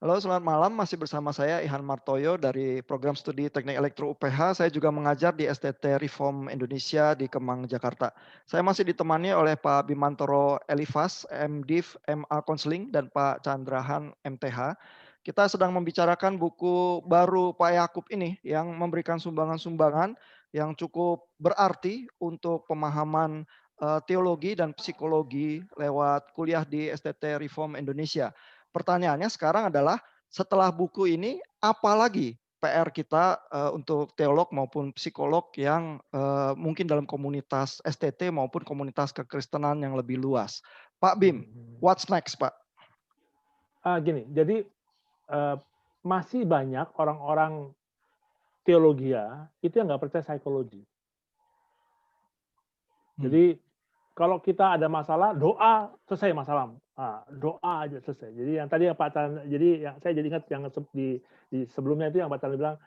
Halo, selamat malam. Masih bersama saya Ihan Martoyo dari program studi Teknik Elektro UPH. Saya juga mengajar di STT Reform Indonesia di Kemang, Jakarta. Saya masih ditemani oleh Pak Bimantoro Elifas, MDiv, MA Konseling, dan Pak Chandrahan, MTH. Kita sedang membicarakan buku baru Pak Yakub ini yang memberikan sumbangan-sumbangan yang cukup berarti untuk pemahaman teologi dan psikologi lewat kuliah di STT Reform Indonesia. Pertanyaannya sekarang adalah setelah buku ini apa lagi PR kita untuk teolog maupun psikolog yang mungkin dalam komunitas STT maupun komunitas kekristenan yang lebih luas. Pak Bim, what's next, Pak? Gini, jadi masih banyak orang-orang teologia itu yang nggak percaya psikologi. Jadi kalau kita ada masalah, doa selesai masalah. Doa aja selesai. Jadi yang tadi yang Pak Chan, jadi yang saya jadi ingat yang di sebelumnya itu yang Pak Chan bilang,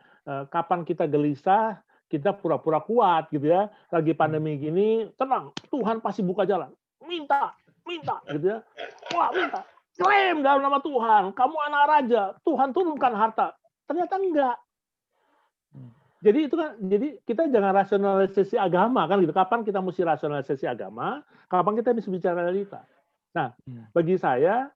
kapan kita gelisah, kita pura-pura kuat gitu ya. Lagi pandemi gini, tenang, Tuhan pasti buka jalan. Minta, minta gitu ya. Wah, minta. Klaim dalam nama Tuhan, kamu anak raja, Tuhan turunkan harta. Ternyata enggak. Jadi itu kan, jadi kita jangan rasionalisasi agama kan gitu. Kapan kita mesti rasionalisasi agama? Kapan kita bisa bicara realita? Nah, bagi saya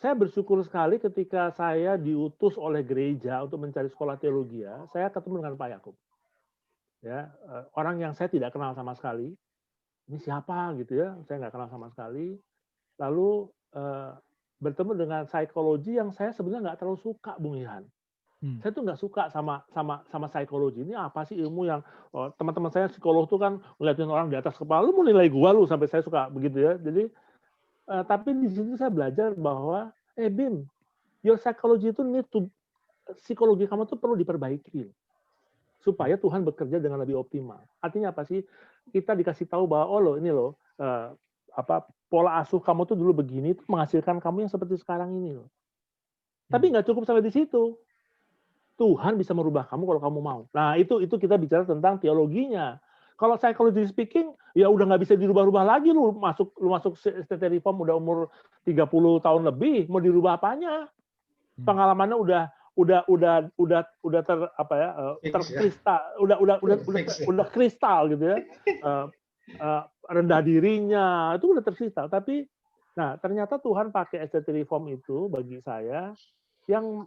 bersyukur sekali ketika saya diutus oleh gereja untuk mencari sekolah teologi. Saya ketemu dengan Pak Yakub. Ya, orang yang saya tidak kenal sama sekali. Ini siapa gitu ya? Saya nggak kenal sama sekali. Lalu bertemu dengan psikologi yang saya sebenarnya nggak terlalu suka, Bung Ihan. Saya tuh nggak suka sama psikologi. Ini apa sih ilmu yang teman-teman saya psikolog tuh kan ngeliatin orang di atas kepala, lu mau nilai gua lu, sampai saya suka begitu ya. Jadi tapi di situ saya belajar bahwa Bim, your psychology itu psikologi kamu tuh perlu diperbaiki supaya Tuhan bekerja dengan lebih optimal. Artinya apa sih? Kita dikasih tahu bahwa ini loh pola asuh kamu tuh dulu begini tuh menghasilkan kamu yang seperti sekarang ini loh. Tapi nggak cukup sampai di situ. Tuhan bisa merubah kamu kalau kamu mau. Nah, itu kita bicara tentang teologinya. Kalau psychology speaking, ya udah nggak bisa dirubah-rubah lagi. Lu masuk STT Reform udah umur 30 tahun lebih, mau dirubah apanya? Pengalamannya udah terkristal, udah kristal gitu ya. Rendah dirinya itu udah terkristal. Tapi ternyata Tuhan pakai STT Reform itu bagi saya yang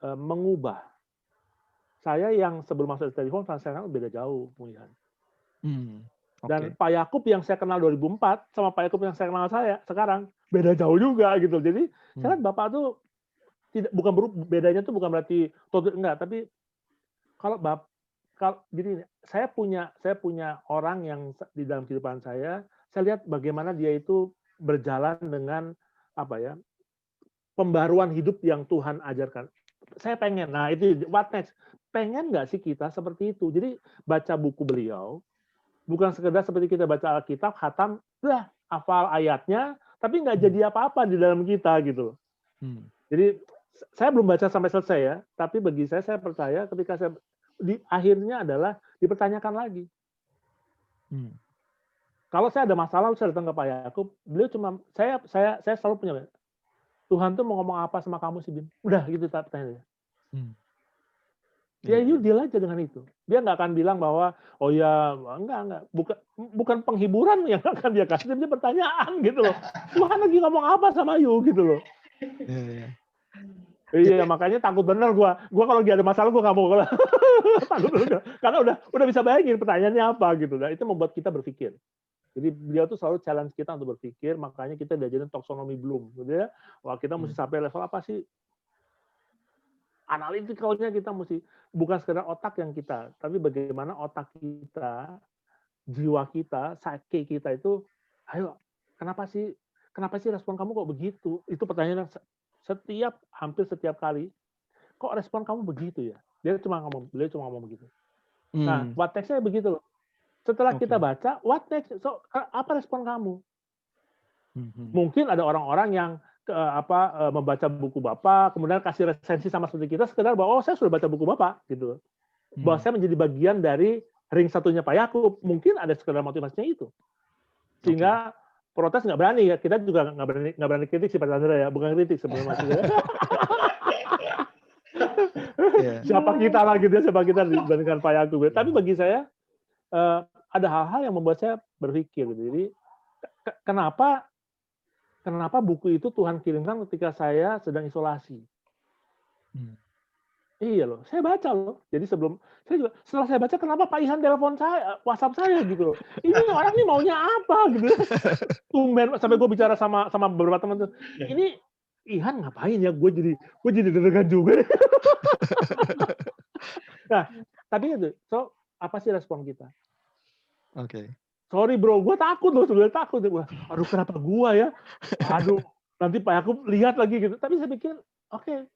mengubah. Saya yang sebelum masuk telepon, saya kenal beda jauh, Bung Ihan. Dan Pak Yakub yang saya kenal 2004 sama Pak Yakub yang saya kenal sekarang beda jauh juga gitu. Jadi saya lihat Bapak tuh bedanya tuh bukan berarti enggak, tapi kalau jadi saya punya orang yang di dalam kehidupan saya lihat bagaimana dia itu berjalan dengan pembaruan hidup yang Tuhan ajarkan. Saya pengen, itu what next? Pengen nggak sih kita seperti itu? Jadi baca buku beliau, bukan sekedar seperti kita baca Alkitab, khatam, hafal ayatnya, tapi nggak jadi apa-apa di dalam kita gitu. Jadi saya belum baca sampai selesai ya, tapi bagi saya percaya ketika saya di akhirnya adalah dipertanyakan lagi. Kalau saya ada masalah, saya datang ke Pak Yakub, beliau cuma saya selalu punya, Tuhan tuh mau ngomong apa sama kamu sih, Bim? Udah gitu pertanyaannya. Ya you deal aja dengan itu. Dia nggak akan bilang bahwa enggak, bukan penghiburan yang akan dia kasih, dia pertanyaan gitu loh. Tuhan lagi ngomong apa sama you gitu loh. Iya, makanya takut bener gua kalau lagi ada masalah gua nggak mau takut bener. Karena udah bisa bayangin pertanyaannya apa gitu. Nah, itu membuat kita berpikir. Jadi beliau tuh selalu challenge kita untuk berpikir, makanya kita diajarin taksonomi Bloom, gitu ya. Wah, kita mesti sampai level apa sih? Analitikalnya kita mesti bukan sekedar otak yang kita, tapi bagaimana otak kita, jiwa kita, psyche kita itu, ayo, kenapa sih respon kamu kok begitu? Itu pertanyaan hampir setiap kali. Kok respon kamu begitu ya? Beliau cuma ngomong begitu. Nah, what next-nya begitu loh. Setelah kita baca, what next? So, apa respon kamu? Mungkin ada orang-orang yang membaca buku Bapak, kemudian kasih resensi sama seperti kita, sekedar bahwa saya sudah baca buku Bapak, gitu. Bahwa saya menjadi bagian dari ring satunya Pak Yakub. Mungkin ada sekedar motivasinya itu. Sehingga protes nggak berani ya. Kita juga nggak berani kritik sih Pak Chandra ya. Bukan kritik sebenarnya maksudnya. Iya. Siapa kita lah gitu ya, siapa kita dibandingkan Pak Yakub. Tapi bagi saya ada hal-hal yang membuat saya berpikir gitu. Jadi kenapa buku itu Tuhan kirimkan ketika saya sedang isolasi? Iya loh, saya baca loh. Jadi setelah saya baca, kenapa Pak Ihan telepon saya, WhatsApp saya gitu loh. Ini orang ini maunya apa gitu. Tumben sampai gue bicara sama beberapa teman tuh. Ini Ihan ngapain ya? Gue jadi deg-degan juga. Nah, tapi itu, so apa sih respon kita? Oke. Sorry bro, gue takut loh, sebenarnya takut. Aduh, kenapa gue ya? Aduh, nanti Pak Yakub lihat lagi gitu. Tapi saya pikir, oke,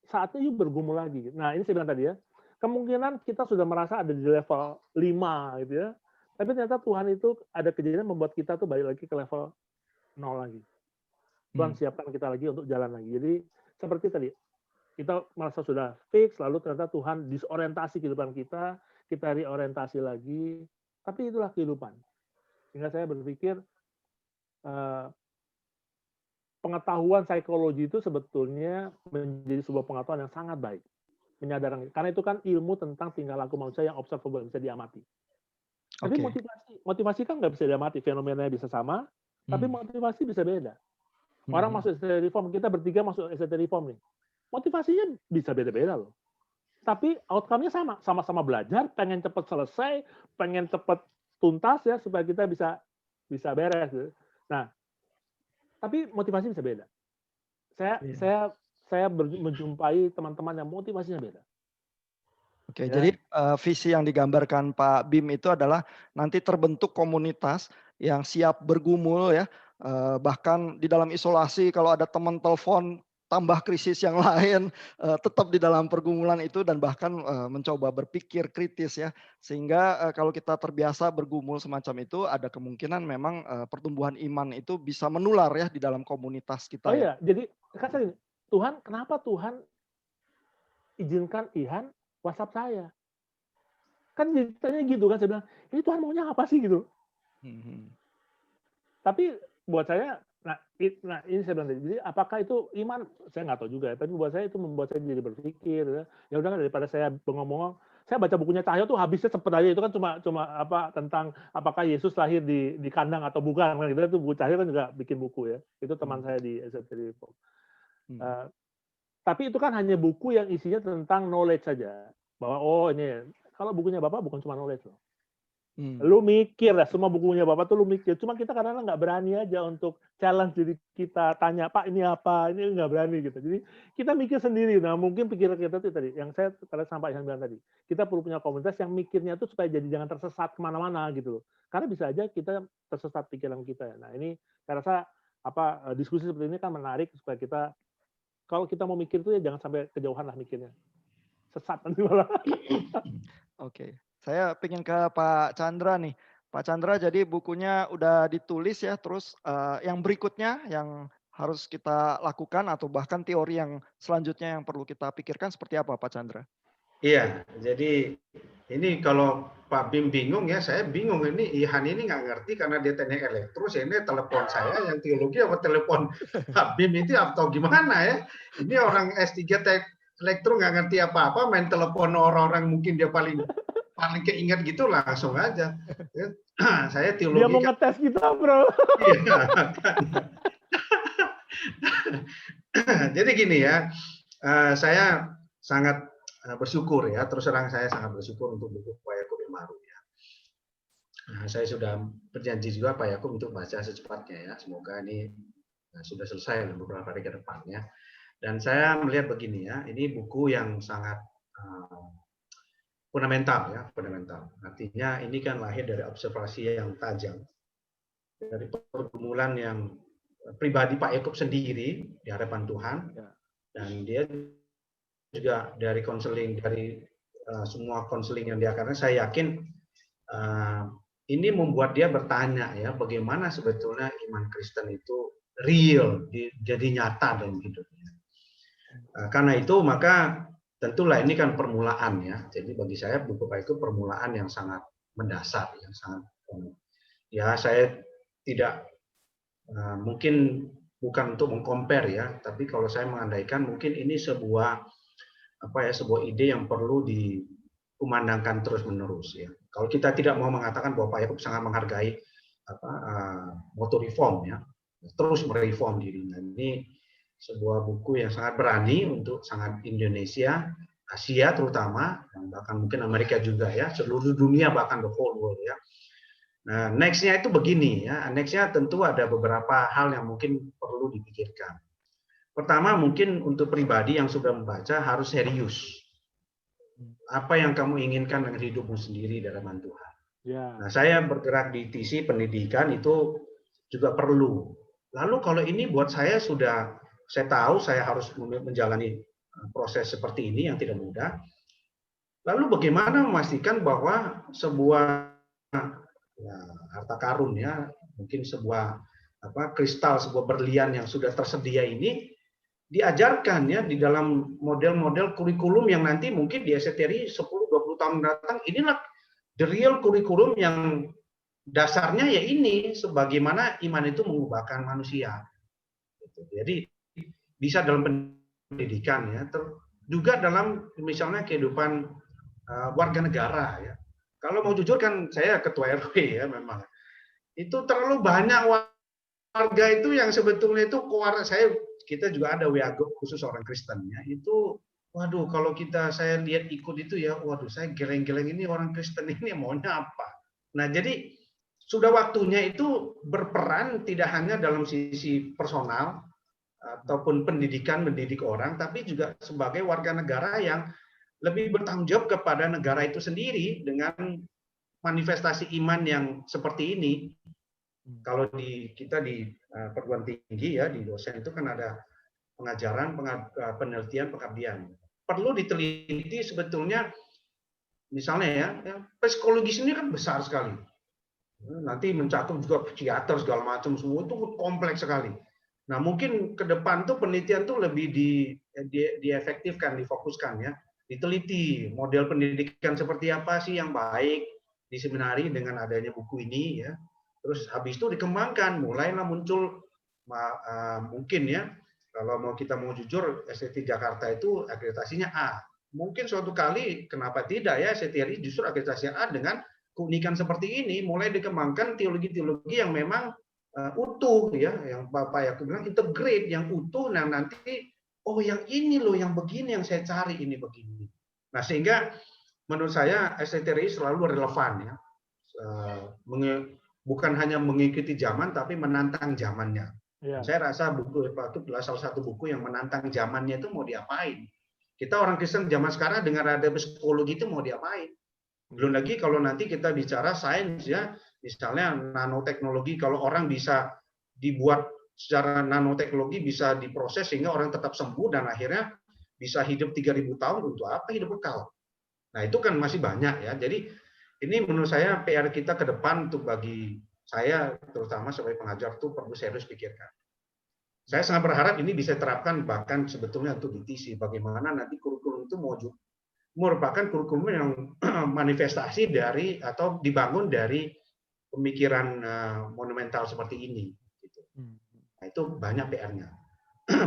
saatnya yuk bergumul lagi. Nah, ini saya bilang tadi ya, kemungkinan kita sudah merasa ada di level 5 gitu ya. Tapi ternyata Tuhan itu ada kejadian membuat kita tuh balik lagi ke level 0 lagi. Tuhan siapkan kita lagi untuk jalan lagi. Jadi seperti tadi, kita merasa sudah fix, lalu ternyata Tuhan disorientasi kehidupan kita reorientasi lagi. Tapi itulah kehidupan. Sehingga saya berpikir pengetahuan psikologi itu sebetulnya menjadi sebuah pengetahuan yang sangat baik. Menyadarkan. Karena itu kan ilmu tentang tingkah laku manusia yang observable, bisa diamati. Tapi motivasi kan nggak bisa diamati. Fenomenanya bisa sama, tapi motivasi bisa beda. Orang masuk STT Reform, kita bertiga masuk STT Reform nih. Motivasinya bisa beda-beda loh. Tapi outcome-nya sama. Sama-sama belajar, pengen cepat selesai, pengen cepat tuntas ya, supaya kita bisa beres. Gitu. Nah, tapi motivasi bisa beda. Saya menjumpai teman-teman yang motivasinya beda. Oke, ya. Jadi visi yang digambarkan Pak Bim itu adalah nanti terbentuk komunitas yang siap bergumul ya, bahkan di dalam isolasi kalau ada teman telepon tambah krisis yang lain, tetap di dalam pergumulan itu dan bahkan mencoba berpikir kritis ya, sehingga kalau kita terbiasa bergumul semacam itu ada kemungkinan memang pertumbuhan iman itu bisa menular ya di dalam komunitas kita. Oh iya, jadi kan Tuhan, kenapa Tuhan izinkan Ihan WhatsApp saya? Kan ceritanya gitu kan, saya bilang, ini Tuhan maunya apa sih gitu. Tapi buat saya, nah ini saya bilang, jadi apakah itu iman? Saya nggak tahu juga ya, tapi buat saya itu membuat saya jadi berpikir, ya udah daripada saya bengong-bengong, saya baca bukunya Cahyo tuh habisnya cepet aja, itu kan cuma apa tentang apakah Yesus lahir di kandang atau bukan, kan gitu. Itu buku Cahyo kan juga bikin buku ya, itu teman saya di STT Reform. Tapi itu kan hanya buku yang isinya tentang knowledge saja, bahwa oh ini kalau bukunya Bapak bukan cuma knowledge loh. Lu mikir lah, semua bukunya Bapak tuh lu mikir. Cuma kita kadang-kadang nggak berani aja untuk challenge diri kita, tanya, Pak ini apa, ini nggak berani gitu. Jadi kita mikir sendiri. Nah mungkin pikiran kita tuh tadi, yang saya sampai yang bilang tadi, kita perlu punya komunitas yang mikirnya tuh supaya jadi jangan tersesat kemana-mana gitu loh. Karena bisa aja kita tersesat pikiran kita. Nah ini saya rasa diskusi seperti ini kan menarik supaya kita, kalau kita mau mikir tuh ya jangan sampai kejauhan lah mikirnya. Sesat nanti malah. Oke. Saya pengen ke Pak Chandra nih. Pak Chandra, jadi bukunya udah ditulis ya, terus yang berikutnya yang harus kita lakukan atau bahkan teori yang selanjutnya yang perlu kita pikirkan seperti apa Pak Chandra? Iya, jadi ini kalau Pak Bim bingung ya, saya bingung ini Ihan ini nggak ngerti karena dia teknik elektro, ini telepon saya yang teologi apa telepon Pak Bim itu atau gimana ya? Ini orang S3 elektro nggak ngerti apa-apa, main telepon orang-orang mungkin dia paling keinget gitu langsung aja. Saya teologi. Dia mau ngetes kita, bro. Iya. Jadi gini ya, saya sangat bersyukur ya, terus terang saya sangat bersyukur untuk buku Pak Yakub yang baru ya. Nah, saya sudah berjanji juga Pak Yakub untuk baca secepatnya ya, semoga ini sudah selesai beberapa hari ke depannya. Dan saya melihat begini ya, ini buku yang sangat fundamental ya, fundamental. Artinya ini kan lahir dari observasi yang tajam, dari pergumulan yang pribadi Pak Yakub sendiri di hadapan Tuhan, dan dia juga dari konseling, dari semua konseling yang dia, karena saya yakin ini membuat dia bertanya ya, bagaimana sebetulnya iman Kristen itu real, jadi nyata dalam hidupnya. Karena itu maka tentulah ini kan permulaan ya. Jadi bagi saya buku Pak Yakub permulaan yang sangat mendasar, yang sangat ya saya tidak mungkin bukan untuk mengcompare ya, tapi kalau saya mengandaikan mungkin ini sebuah sebuah ide yang perlu dikumandangkan terus-menerus ya. Kalau kita tidak mau mengatakan bahwa Pak Yakub sangat menghargai moto reform ya, terus mereform dirinya. Ini sebuah buku yang sangat berani untuk sangat Indonesia, Asia terutama, bahkan mungkin Amerika juga ya, seluruh dunia bahkan the whole world ya. Nah, next-nya itu begini ya, next-nya tentu ada beberapa hal yang mungkin perlu dipikirkan. Pertama, mungkin untuk pribadi yang sudah membaca harus serius. Apa yang kamu inginkan dengan hidupmu sendiri di hadapan Tuhan. Ya. Nah, saya bergerak di TC pendidikan itu juga perlu. Lalu kalau ini buat saya saya tahu saya harus menjalani proses seperti ini yang tidak mudah. Lalu bagaimana memastikan bahwa sebuah harta karun ya, mungkin sebuah kristal, sebuah berlian yang sudah tersedia ini diajarkan ya di dalam model-model kurikulum yang nanti mungkin di SCTRI 10-20 tahun datang, inilah the real kurikulum yang dasarnya ya ini, sebagaimana iman itu mengubahkan manusia. Jadi bisa dalam pendidikan ya, juga dalam misalnya kehidupan warga negara ya. Kalau mau jujur kan saya ketua RW ya memang. Itu terlalu banyak warga itu yang sebetulnya itu kita juga ada WA group khusus orang Kristen ya. Itu waduh kalau saya lihat ikut itu ya, waduh saya geleng-geleng ini orang Kristen ini maunya apa. Nah, jadi sudah waktunya itu berperan tidak hanya dalam sisi personal ataupun mendidik orang, tapi juga sebagai warga negara yang lebih bertanggung jawab kepada negara itu sendiri dengan manifestasi iman yang seperti ini. Kalau kita di perguruan tinggi ya, di dosen itu kan ada pengajaran, penelitian, pengabdian. Perlu diteliti sebetulnya, misalnya ya psikologis ini kan besar sekali. Nanti mencakup juga psikiater segala macam, semua itu kompleks sekali. Nah mungkin ke depan tuh penelitian tuh lebih diefektifkan, difokuskan ya, diteliti model pendidikan seperti apa sih yang baik di seminari dengan adanya buku ini ya. Terus habis itu dikembangkan, mulailah muncul mungkin ya, kalau kita mau jujur, STT Jakarta itu akreditasinya A. Mungkin suatu kali kenapa tidak ya STTRI justru akreditasinya A dengan keunikan seperti ini, mulai dikembangkan teologi-teologi yang memang utuh ya, yang Bapak Yakub bilang integrate, yang utuh. Nah nanti yang ini loh, yang begini yang saya cari ini begini. Nah sehingga menurut saya STTRI selalu relevan ya, bukan hanya mengikuti zaman tapi menantang zamannya. Ya. Saya rasa buku Pak Yakub adalah salah satu buku yang menantang zamannya. Itu mau diapain? Kita orang Kristen zaman sekarang dengar ada psikologi itu mau diapain? Belum lagi kalau nanti kita bicara sains ya, misalnya nanoteknologi, kalau orang bisa dibuat secara nanoteknologi bisa diproses sehingga orang tetap sembuh dan akhirnya bisa hidup 3.000 tahun, untuk apa hidup kekal? Nah itu kan masih banyak ya. Jadi ini menurut saya PR kita ke depan untuk bagi saya terutama sebagai pengajar tuh perlu serius pikirkan. Saya sangat berharap ini bisa terapkan bahkan sebetulnya untuk di TC, bagaimana nanti kurikulum itu merupakan kurikulum yang manifestasi dari atau dibangun dari pemikiran monumental seperti ini. Gitu. Nah, itu banyak PR-nya.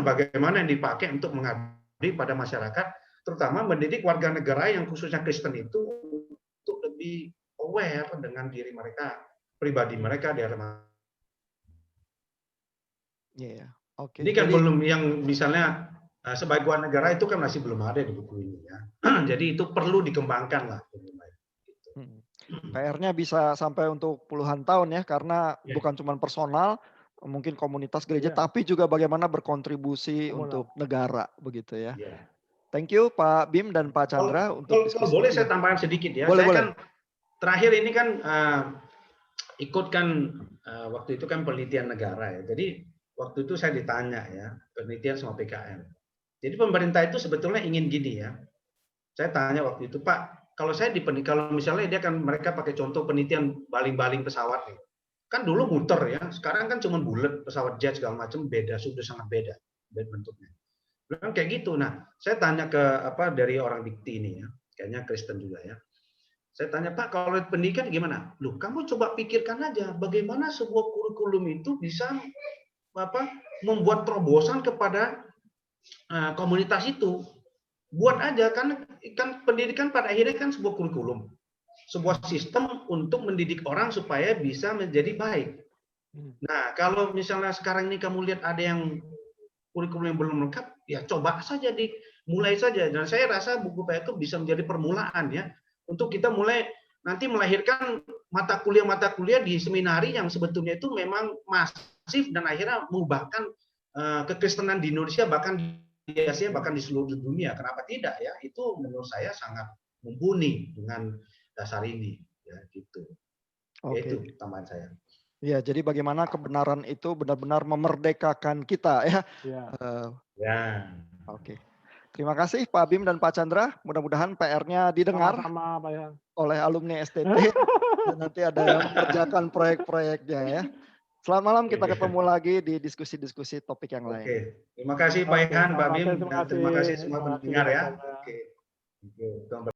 Bagaimana yang dipakai untuk mengabdi pada masyarakat, terutama mendidik warga negara yang khususnya Kristen itu untuk lebih aware dengan diri mereka, pribadi mereka di hadapan. Okay. Ini kan belum yang misalnya sebagai warga negara itu kan masih belum ada di buku ini ya. Jadi itu perlu dikembangkan lah. PR-nya bisa sampai untuk puluhan tahun ya, karena bukan cuma personal, mungkin komunitas gereja, tapi juga bagaimana berkontribusi untuk negara begitu ya. Thank you Pak Bim dan Pak Chandra untuk diskusi. Boleh saya tambahkan sedikit ya. Boleh. Kan terakhir ini kan ikut kan waktu itu kan penelitian negara ya. Jadi waktu itu saya ditanya ya, penelitian sama PKM. Jadi pemerintah itu sebetulnya ingin gini ya. Saya tanya waktu itu, Pak, kalau misalnya mereka pakai contoh penelitian baling-baling pesawat nih. Kan dulu muter ya, sekarang kan cuma bulat, pesawat jet segala macam beda, sudah sangat beda bentuknya. Bilang kayak gitu. Nah, saya tanya dari orang dikti ini ya, kayaknya Kristen juga ya. Saya tanya, Pak, kalau pendidikan gimana? Loh, kamu coba pikirkan aja bagaimana sebuah kurikulum kurikulum itu bisa membuat terobosan kepada komunitas itu. Buat aja, kan pendidikan pada akhirnya kan sebuah kurikulum, sebuah sistem untuk mendidik orang supaya bisa menjadi baik. Nah, kalau misalnya sekarang ini kamu lihat ada yang kurikulum yang belum lengkap, ya coba saja mulai saja. Dan saya rasa buku Pak Yakub bisa menjadi permulaan ya untuk kita mulai nanti melahirkan mata kuliah di seminari yang sebetulnya itu memang masif dan akhirnya mengubahkan kekristenan di Indonesia bahkan di Asia bahkan di seluruh dunia. Kenapa tidak ya? Itu menurut saya sangat mumpuni dengan dasar ini ya gitu. Oke. Itu tambahan saya. Ya, jadi bagaimana kebenaran itu benar-benar memerdekakan kita ya. Ya. Oke. Terima kasih Pak Bim dan Pak Chandra. Mudah-mudahan PR-nya didengar Sama-sama, Pak Yang. oleh alumni STT dan nanti ada yang mengerjakan proyek-proyeknya ya. Selamat malam, kita ketemu lagi di diskusi-diskusi topik yang lain. Oke, terima kasih Pak Ihan, Pak Bim, dan terima kasih semua pendengar ya. Oke.